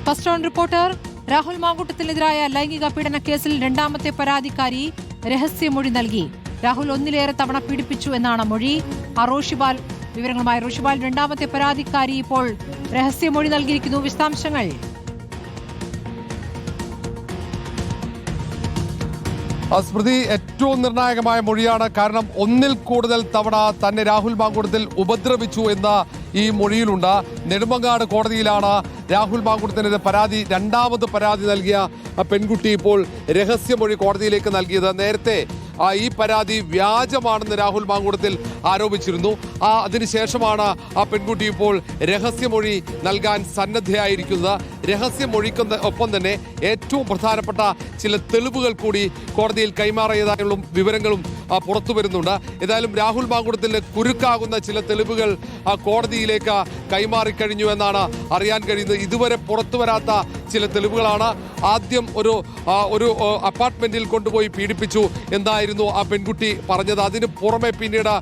First on reporter. Rahul മാങ്കൂട്ടത്തിനെതിരായ ലൈംഗിക പീഡന കേസിൽ രണ്ടാമത്തെ പരാതിക്കാരി രഹസ്യമൊഴി നൽകി. രാഹുൽ ഒന്നിലേറെ തവണ പീഡിപ്പിച്ചു എന്നാണ് മൊഴി. റോഷിപാൽ വിവരങ്ങളുമായി. റോഷിപാൽ, രണ്ടാമത്തെ പരാതിക്കാരി ഇപ്പോൾ രഹസ്യമൊഴി നൽകിയിരിക്കുന്നു. വിശദാംശങ്ങൾ. സ്മൃതി, ഏറ്റവും നിർണായകമായ മൊഴിയാണ്. കാരണം ഒന്നിൽ കൂടുതൽ തവണ തന്നെ രാഹുൽ മാങ്കൂട്ടത്തിൽ ഉപദ്രവിച്ചു എന്ന ഈ മൊഴിയിലുണ്ട്. നെടുമങ്ങാട് കോടതിയിലാണ് രാഹുൽ മാങ്കൂട്ടത്തിനെതിരെ രണ്ടാമത് പരാതി നൽകിയ പെൺകുട്ടി ഇപ്പോൾ രഹസ്യമൊഴി കോടതിയിലേക്ക് നൽകിയത്. നേരത്തെ ഈ പരാതി വ്യാജമാണെന്ന് രാഹുൽ മാങ്കൂട്ടത്തിൽ ആരോപിച്ചിരുന്നു. അതിനുശേഷമാണ് ആ പെൺകുട്ടി ഇപ്പോൾ രഹസ്യമൊഴി നൽകാൻ സന്നദ്ധയായിരിക്കുന്നത്. രഹസ്യമൊഴിക്കുന്ന ഒപ്പം തന്നെ ഏറ്റവും പ്രധാനപ്പെട്ട ചില തെളിവുകൾ കൂടി കോടതിയിൽ കൈമാറിയതായുള്ള വിവരങ്ങളും പുറത്തു വരുന്നുണ്ട്. ഏതായാലും രാഹുൽ മാങ്കൂട്ടത്തിന് കുരുക്കാകുന്ന ചില തെളിവുകൾ കോടതിയിലേക്ക് കൈമാറിക്കഴിഞ്ഞു എന്നാണ് അറിയാൻ കഴിയുന്നത്. ഇതുവരെ പുറത്തു വരാത്ത ചില തെളിവുകളാണ്. ആദ്യം ഒരു അപ്പാർട്ട്മെന്റിൽ കൊണ്ടുപോയി പീഡിപ്പിച്ചു എന്നായിരുന്നു ആ പെൺകുട്ടി പറഞ്ഞത്. അതിന് പുറമെ പിന്നീട്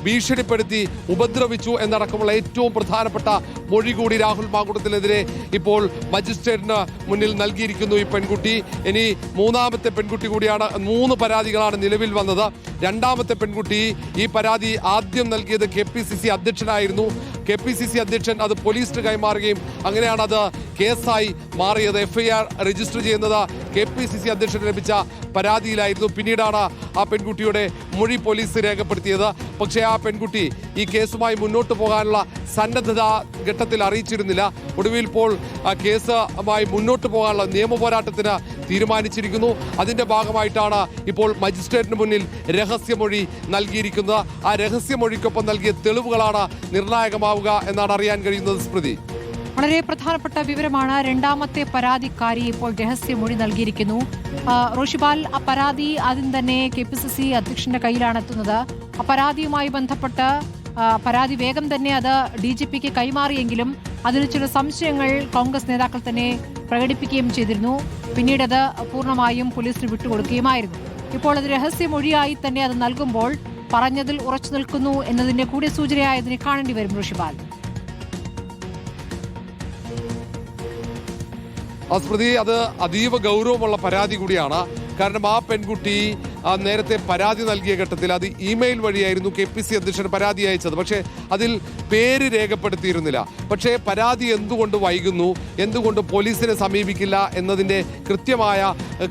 ഭീഷണിപ്പെടുത്തി ഉപദ്രവിച്ചു എന്നടക്കമുള്ള ഏറ്റവും പ്രധാനപ്പെട്ട മൊഴി കൂടി രാഹുൽ മാങ്കൂട്ടത്തിനെതിരെ ഇപ്പോൾ മജിസ്ട്രേറ്റിന് മുന്നിൽ നൽകിയിരിക്കുന്നു ഈ പെൺകുട്ടി. ഇനി മൂന്നാമത്തെ പെൺകുട്ടി കൂടിയാണ്. 3 പരാതികളാണ് നിലവിൽ വന്നത്. രണ്ടാമത്തെ പെൺകുട്ടി ഈ പരാതി ആദ്യം നൽകിയത് KPCC അധ്യക്ഷനായിരുന്നു. KPCC അധ്യക്ഷൻ അത് പോലീസിന് കൈമാറുകയും അങ്ങനെയാണ് അത് കേസായി മാറിയത്. FIR രജിസ്റ്റർ ചെയ്യുന്നത് KPCC അധ്യക്ഷന് ലഭിച്ച പരാതിയിലായിരുന്നു. പിന്നീടാണ് ആ പെൺകുട്ടിയുടെ മൊഴി പോലീസ് രേഖപ്പെടുത്തിയത്. പക്ഷേ ആ പെൺകുട്ടി ഈ കേസുമായി മുന്നോട്ട് പോകാനുള്ള സന്നദ്ധത ഘട്ടത്തിൽ അറിയിച്ചിരുന്നില്ല. ഒടുവിൽ ഇപ്പോൾ കേസുമായി മുന്നോട്ട് പോകാനുള്ള നിയമ പോരാട്ടത്തിന് തീരുമാനിച്ചിരിക്കുന്നു. അതിന്റെ ഭാഗമായിട്ടാണ് ഇപ്പോൾ മജിസ്ട്രേറ്റിന് മുന്നിൽ രഹസ്യമൊഴി നൽകിയിരിക്കുന്നത്. ആ രഹസ്യമൊഴിക്കൊപ്പം നൽകിയ തെളിവുകളാണ് നിർണായകമാവുക എന്നാണ് അറിയാൻ കഴിയുന്നത്. സ്മൃതി, വളരെ പ്രധാനപ്പെട്ട വിവരമാണ്. രണ്ടാമത്തെ പരാതിക്കാരി ഇപ്പോൾ രഹസ്യമൊഴി നൽകിയിരിക്കുന്നു. റോഷിപാൽ, ആ പരാതി ആദ്യം തന്നെ KPCC അധ്യക്ഷന്റെ കയ്യിലാണ് എത്തുന്നത്. ആ പരാതിയുമായി ബന്ധപ്പെട്ട് പരാതി വേഗം തന്നെ അത് DGPക്ക് കൈമാറിയെങ്കിലും അതിന് ചില സംശയങ്ങൾ കോൺഗ്രസ് നേതാക്കൾ തന്നെ പ്രകടിപ്പിക്കുകയും ചെയ്തിരുന്നു. പിന്നീട് അത് പൂർണ്ണമായും പോലീസിന് വിട്ടുകൊടുക്കുകയുമായിരുന്നു. ഇപ്പോൾ അത് രഹസ്യമൊഴിയായി തന്നെ അത് നൽകുമ്പോൾ പറഞ്ഞതിൽ ഉറച്ചു നിൽക്കുന്നു എന്നതിന്റെ കൂടി സൂചനയായതിനെ കാണേണ്ടി വരും. റോഷിപാൽ, സ്മൃതി, അത് അതീവ ഗൗരവമുള്ള പരാതി കൂടിയാണ്. കാരണം ആ പെൺകുട്ടി നേരത്തെ പരാതി നൽകിയ ഘട്ടത്തിൽ അത് ഇമെയിൽ വഴിയായിരുന്നു KPCC അധ്യക്ഷന് പരാതി അയച്ചത്. പക്ഷേ അതിൽ പേര് രേഖപ്പെടുത്തിയിരുന്നില്ല. പക്ഷേ പരാതി എന്തുകൊണ്ട് വൈകുന്നു, എന്തുകൊണ്ട് പോലീസിനെ സമീപിക്കില്ല എന്നതിൻ്റെ കൃത്യമായ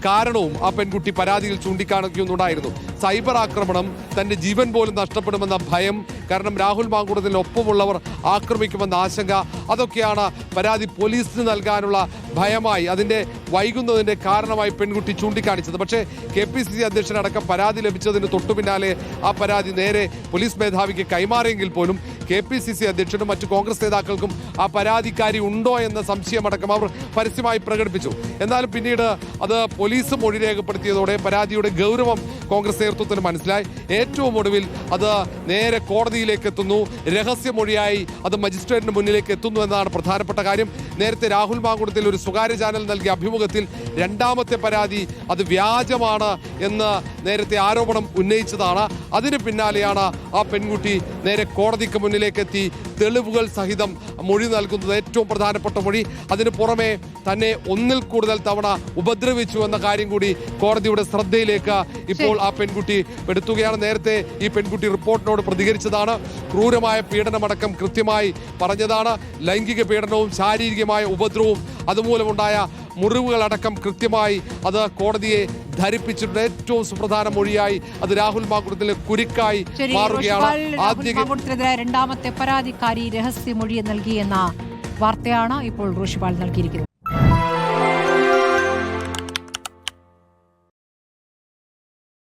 കാരണവും ആ പെൺകുട്ടി പരാതിയിൽ ചൂണ്ടിക്കാണിക്കുന്നുണ്ടായിരുന്നു. സൈബർ ആക്രമണം, തൻ്റെ ജീവൻ പോലും നഷ്ടപ്പെടുമെന്ന ഭയം, കാരണം രാഹുൽ മാങ്കൂട്ടത്തിന് ഒപ്പമുള്ളവർ ആക്രമിക്കുമെന്ന ആശങ്ക, അതൊക്കെയാണ് പരാതി പോലീസിന് നൽകാനുള്ള ഭയമായി, അതിൻ്റെ വൈകുന്നതിൻ്റെ കാരണമായി പെൺകുട്ടി ചൂണ്ടിക്കാണിച്ചത്. പക്ഷേ KPCC അധ്യക്ഷനടക്കം പരാതി ലഭിച്ചതിന് തൊട്ടു പിന്നാലെ ആ പരാതി നേരെ പോലീസ് മേധാവിക്ക് കൈമാറിയെങ്കിൽ പോലും KPCC അധ്യക്ഷനും മറ്റു കോൺഗ്രസ് നേതാക്കൾക്കും ആ പരാതിക്കാരി ഉണ്ടോ എന്ന സംശയമടക്കം അവർ പരസ്യമായി പ്രകടിപ്പിച്ചു. എന്നാലും പിന്നീട് അത് പോലീസ് മൊഴി രേഖപ്പെടുത്തിയതോടെ പരാതിയുടെ ഗൗരവം കോൺഗ്രസ് നേതൃത്വത്തിന് മനസ്സിലായി. ഏറ്റവും ഒടുവിൽ അത് നേരെ കോടതിയിലേക്ക് എത്തുന്നു. രഹസ്യമൊഴിയായി അത് മജിസ്ട്രേറ്റിന് മുന്നിലേക്ക് എത്തുന്നു എന്നതാണ് പ്രധാനപ്പെട്ട കാര്യം. നേരത്തെ രാഹുൽ മാങ്കൂട്ടത്തിൽ ഒരു സ്വകാര്യ ചാനൽ നൽകിയ അഭിമുഖത്തിൽ രണ്ടാമത്തെ പരാതി അത് വ്യാജമാണ് എന്ന് നേരത്തെ ആരോപണം ഉന്നയിച്ചതാണ്. അതിന് പിന്നാലെയാണ് ആ പെൺകുട്ടി നേരെ കോടതിക്ക് മുന്നിലേക്ക് എത്തി തെളിവുകൾ സഹിതം മൊഴി നൽകുന്നത്. ഏറ്റവും പ്രധാനപ്പെട്ട മൊഴി. അതിന് പുറമെ തന്നെ ഒന്നിൽ കൂടുതൽ തവണ ഉപദ്രവിച്ചു എന്ന കാര്യം കൂടി കോടതിയുടെ ശ്രദ്ധയിലേക്ക് ഇപ്പോൾ ആ പെൺകുട്ടി പെടുത്തുകയാണ്. നേരത്തെ ഈ പെൺകുട്ടി റിപ്പോർട്ടിനോട് പ്രതികരിച്ചതാണ്. ക്രൂരമായ പീഡനമടക്കം കൃത്യമായി പറഞ്ഞതാണ്. ലൈംഗിക പീഡനവും ശാരീരികമായ ഉപദ്രവവും അതുമൂലമുണ്ടായ മുറിവുകളടക്കം കൃത്യമായി അത് കോടതിയെ ധരിപ്പിച്ചിട്ടുണ്ട്. ഏറ്റവും സുപ്രധാന മൊഴിയായി അത് രാഹുൽ മാങ്കൂട്ടത്തിലെ കുരുക്കായി മാറുകയാണ്. രണ്ടാമത്തെ പരാതിക്കാരി രഹസ്യമൊഴി നൽകിയെന്ന വാർത്തയാണ് ഇപ്പോൾ റോഷിപാൽ നൽകിയിരിക്കുന്നത്.